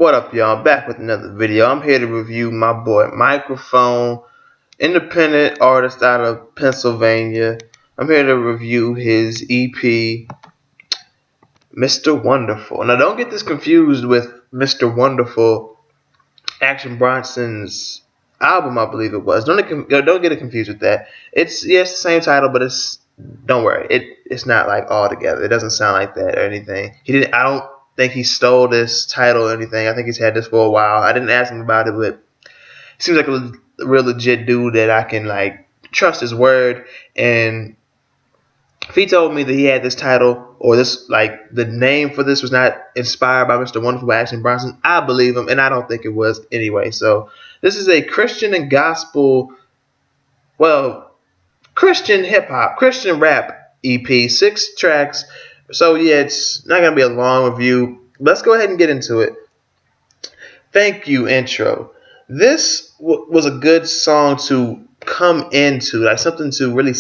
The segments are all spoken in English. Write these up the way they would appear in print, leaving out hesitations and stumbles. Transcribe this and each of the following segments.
What up, y'all? Back with another video. I'm here to review my boy Microphone, independent artist out of Pennsylvania. I'm here to review his EP, Mr. Wonderful. Now, don't get this confused with Mr. Wonderful, Action Bronson's album, I believe it was. Don't get it confused with that. It's the same title, but don't worry. It's not like all together. It doesn't sound like that or anything. I don't think he stole this title or anything. I think he's had this for a while. I didn't ask him about it, but he seems like a real legit dude that I can trust his word. And if he told me that he had this title or the name for this was not inspired by Mr. Wonderful by Action Bronson, I believe him, and I don't think it was anyway. So this is a Christian and gospel, Christian hip hop, Christian rap EP, 6 tracks. So yeah, it's not going to be a long review. Let's go ahead and get into it. Thank you, intro. This was a good song to come into, something to really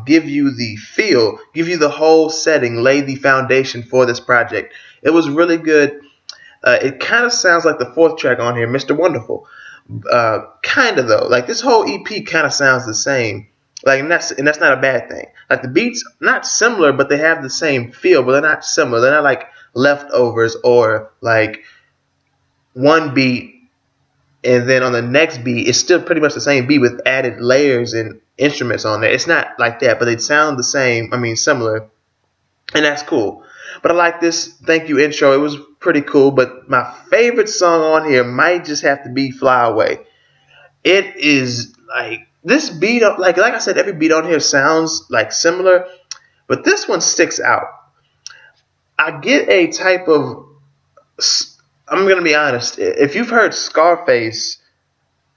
give you the feel, give you the whole setting, lay the foundation for this project. It was really good. It kind of sounds like the 4th track on here, Mr. Wonderful. Kind of though. This whole EP kind of sounds the same. And that's not a bad thing. The beats not similar, but they have the same feel, but they're not similar. They're not like leftovers or one beat and then on the next beat it's still pretty much the same beat with added layers and instruments on there. It's not like that, but they sound the same. Similar, and that's cool. But I like this Thank You intro. It was pretty cool. But my favorite song on here might just have to be Fly Away. It is this beat, like I said, every beat on here sounds similar, but this one sticks out. I get a type of, I'm going to be honest, if you've heard Scarface,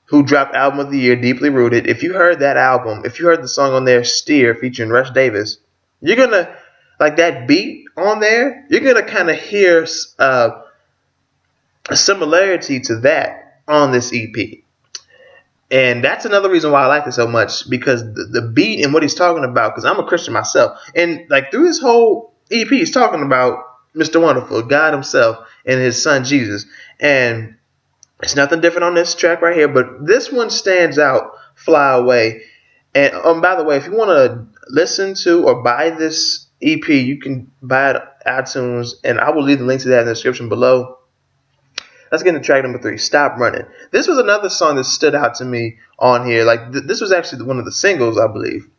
who dropped Album of the Year, Deeply Rooted, if you heard that album, if you heard the song on there, Steer, featuring Rush Davis, you're going to, that beat on there, you're going to kind of hear a similarity to that on this EP. And that's another reason why I like it so much, because the beat and what he's talking about, because I'm a Christian myself. And through his whole EP, he's talking about Mr. Wonderful, God himself, and his son Jesus. And it's nothing different on this track right here, but this one stands out, Fly Away. And by the way, if you want to listen to or buy this EP, you can buy it on iTunes, and I will leave the link to that in the description below. Let's get into track number 3, Stop Running. This was another song that stood out to me on here. This was actually one of the singles, I believe.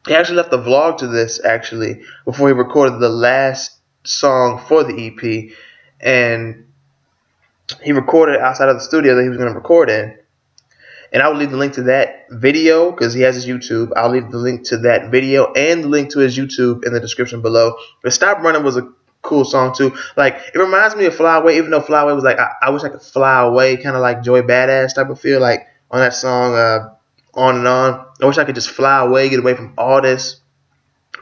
He actually left a vlog to this, before he recorded the last song for the EP. And he recorded it outside of the studio that he was going to record in. And I will leave the link to that video, because he has his YouTube. I'll leave the link to that video and the link to his YouTube in the description below. But Stop Running was a cool song too. It reminds me of Fly Away, even though Fly Away was I wish I could fly away, kind of like Joey Badass type of feel, on that song On and On. I wish I could just fly away, get away from all this,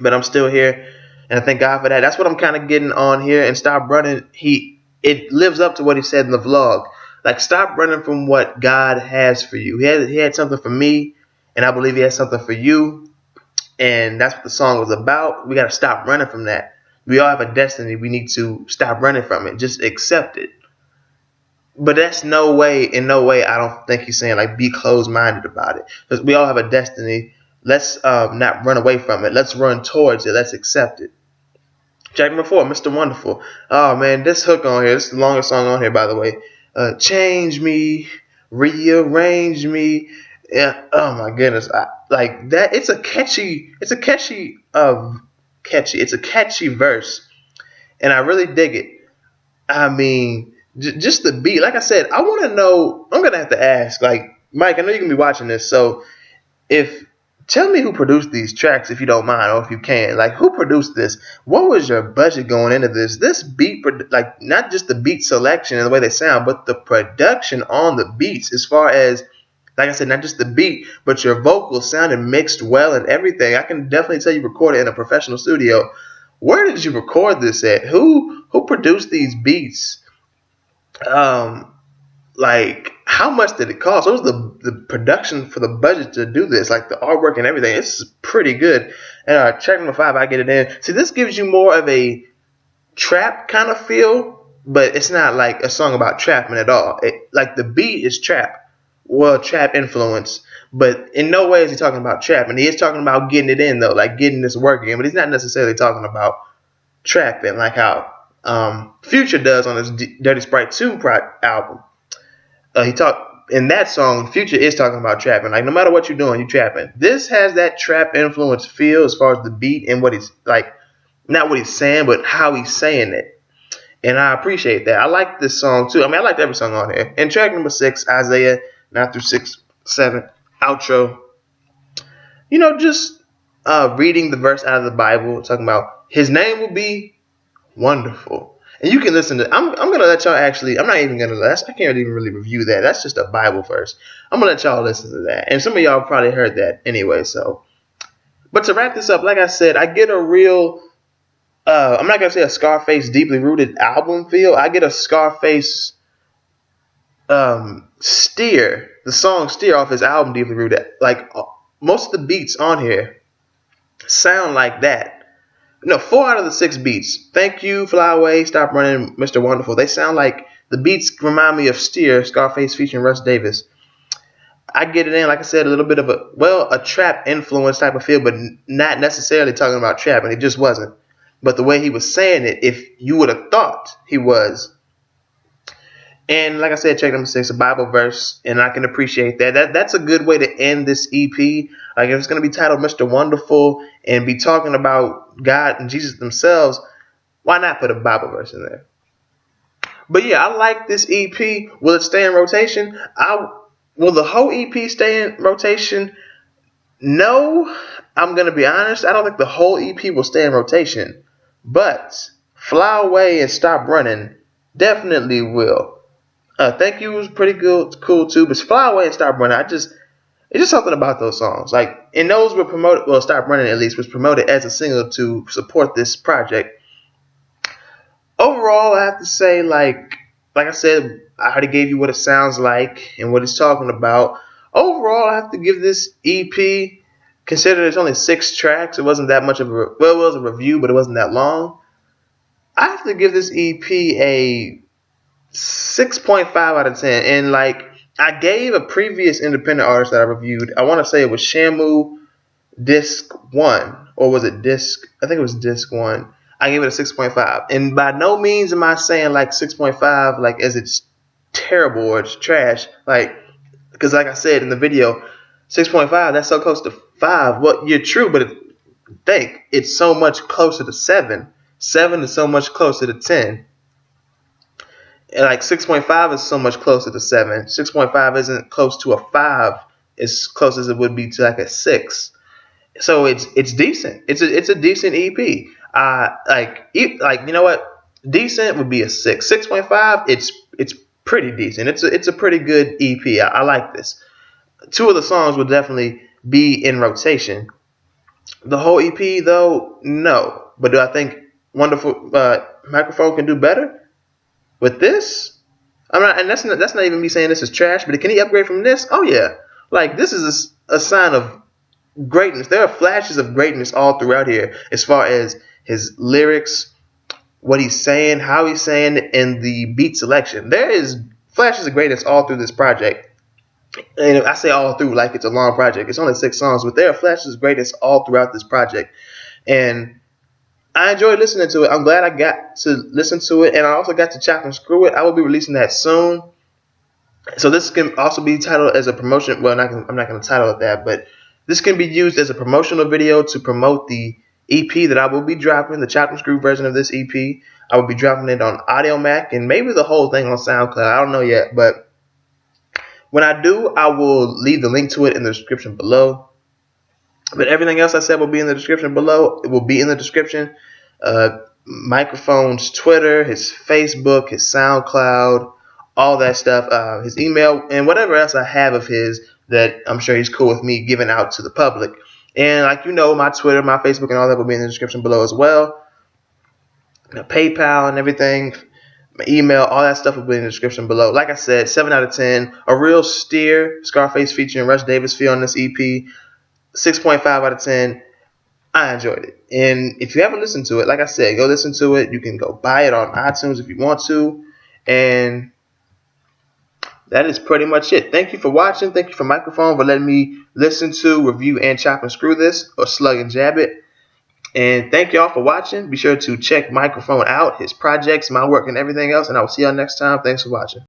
but I'm still here, and I thank God for that. That's what I'm kind of getting on here. And Stop Running, it lives up to what he said in the vlog. Stop running from what God has for you. He had something for me, and I believe he has something for you, and that's what the song was about. We got to stop running from that. We all have a destiny. We need to stop running from it. Just accept it. But that's in no way I don't think he's saying be closed-minded about it. Because we all have a destiny. Let's not run away from it. Let's run towards it. Let's accept it. Track number 4, Mr. Wonderful. Oh man, this hook on here. This is the longest song on here, by the way. Change me, rearrange me. Yeah. Oh my goodness. That. It's a catchy verse, and I really dig it. Just the beat. Like I said, I want to know. I'm gonna have to ask, Mike, I know you're gonna be watching this, so tell me who produced these tracks, if you don't mind, or if you can. Who produced this? What was your budget going into this? This beat, not just the beat selection and the way they sound, but the production on the beats, as far as, like I said, not just the beat, but your vocals sounded mixed well and everything. I can definitely tell you recorded in a professional studio. Where did you record this at? Who produced these beats? How much did it cost? What was the production for the budget to do this? The artwork and everything. It's pretty good. And track number 5, I get it in. See, this gives you more of a trap kind of feel but it's not like a song about trapping at all. Like the beat is trap, well, trap influence, but in no way is he talking about trap. And he is talking about getting it in though, like getting this work in. But he's not necessarily talking about trapping like how Future does on his Dirty Sprite 2 album. He talked in that song. Future is talking about trapping. Like no matter what you're doing, you trapping. This has that trap influence feel as far as the beat and what he's like, not what he's saying, but how he's saying it. And I appreciate that. I like this song too. I mean, I liked every song on here. And track number 6, Isaiah 9 through 7, outro. You know, just reading the verse out of the Bible, talking about his name will be wonderful. And you can listen to. I'm gonna let y'all actually. I'm not even gonna. I can't even really review that. That's just a Bible verse. I'm gonna let y'all listen to that. And some of y'all probably heard that anyway. So, but to wrap this up, like I said, I get a real. I'm not gonna say a Scarface deeply rooted album feel. I get a Scarface Steer, the song Steer off his album Deeply Rooted. Like most of the beats on here sound like that. No, 4 out of the 6 beats. Thank You, Fly Away, Stop Running, Mr. Wonderful. They sound like the beats remind me of Steer, Scarface featuring Russ Davis. I get it in, like I said, a little bit of a trap influence type of feel, but not necessarily talking about trap, and it just wasn't. But the way he was saying it, if you would have thought he was. And like I said, track number 6, a Bible verse, and I can appreciate that. That's a good way to end this EP. Like if it's going to be titled Mr. Wonderful and be talking about God and Jesus themselves, why not put a Bible verse in there? But yeah, I like this EP. Will it stay in rotation? Will the whole EP stay in rotation? No, I'm going to be honest. I don't think the whole EP will stay in rotation. But Fly Away and Stop Running definitely will. Thank You was pretty good, cool too. But Fly Away and Stop Running, it's just something about those songs. Like, and those were promoted. Well, Stop Running at least was promoted as a single to support this project. Overall, I have to say, like I said, I already gave you what it sounds like and what it's talking about. Overall, I have to give this EP, considering it's only 6 tracks, it wasn't that much of it was a review, but it wasn't that long. I have to give this EP a 6.5 out of 10. And like I gave a previous independent artist that I reviewed, I want to say it was Shamu Disc 1, or was it Disc? I think it was Disc 1. I gave it a 6.5. And by no means am I saying like 6.5 like as it's terrible or it's trash. Like, because like I said in the video, 6.5, that's so close to 5. Well, you're true, but think it's so much closer to 7. 7 is so much closer to 10. And like 6.5 is so much closer to 7. 6.5 isn't close to a 5 as close as it would be to like a 6. So it's decent. It's a decent EP. Like you know what? Decent would be a 6. 6.5. It's pretty decent. It's a pretty good EP. I like this. 2 of the songs will definitely be in rotation. The whole EP though, no. But do I think Wonderful Microphone can do better with this? I'm not, and that's not even me saying this is trash. But can he upgrade from this? Oh yeah. Like this is a sign of greatness. There are flashes of greatness all throughout here, as far as his lyrics, what he's saying, how he's saying it, and the beat selection. There is flashes of greatness all through this project. And I say all through like it's a long project. It's only 6 songs, but there are flashes of greatness all throughout this project. And I enjoyed listening to it. I'm glad I got to listen to it, and I also got to chop and screw it. I will be releasing that soon. So this can also be titled as a promotion. Well, I'm not going to title it that, but this can be used as a promotional video to promote the EP that I will be dropping, the chop and screw version of this EP. I will be dropping it on Audio Mac and maybe the whole thing on SoundCloud. I don't know yet, but when I do, I will leave the link to it in the description below. But everything else I said will be in the description below. It will be in the description. Microphone's Twitter, his Facebook, his SoundCloud, all that stuff, his email, and whatever else I have of his that I'm sure he's cool with me giving out to the public. And like you know, my Twitter, my Facebook, and all that will be in the description below as well. PayPal and everything, my email, all that stuff will be in the description below. Like I said, 7 out of 10. A real steer, Scarface featuring Russ Davis feel on this EP. 6.5 out of 10. I enjoyed it. And if you haven't listened to it, like I said, go listen to it. You can go buy it on iTunes if you want to. And that is pretty much it. Thank you for watching. Thank you for Microphone for letting me listen to, review, and chop and screw this, or slug and jab it. And thank y'all for watching. Be sure to check Microphone out, his projects, my work, and everything else. And I will see y'all next time. Thanks for watching.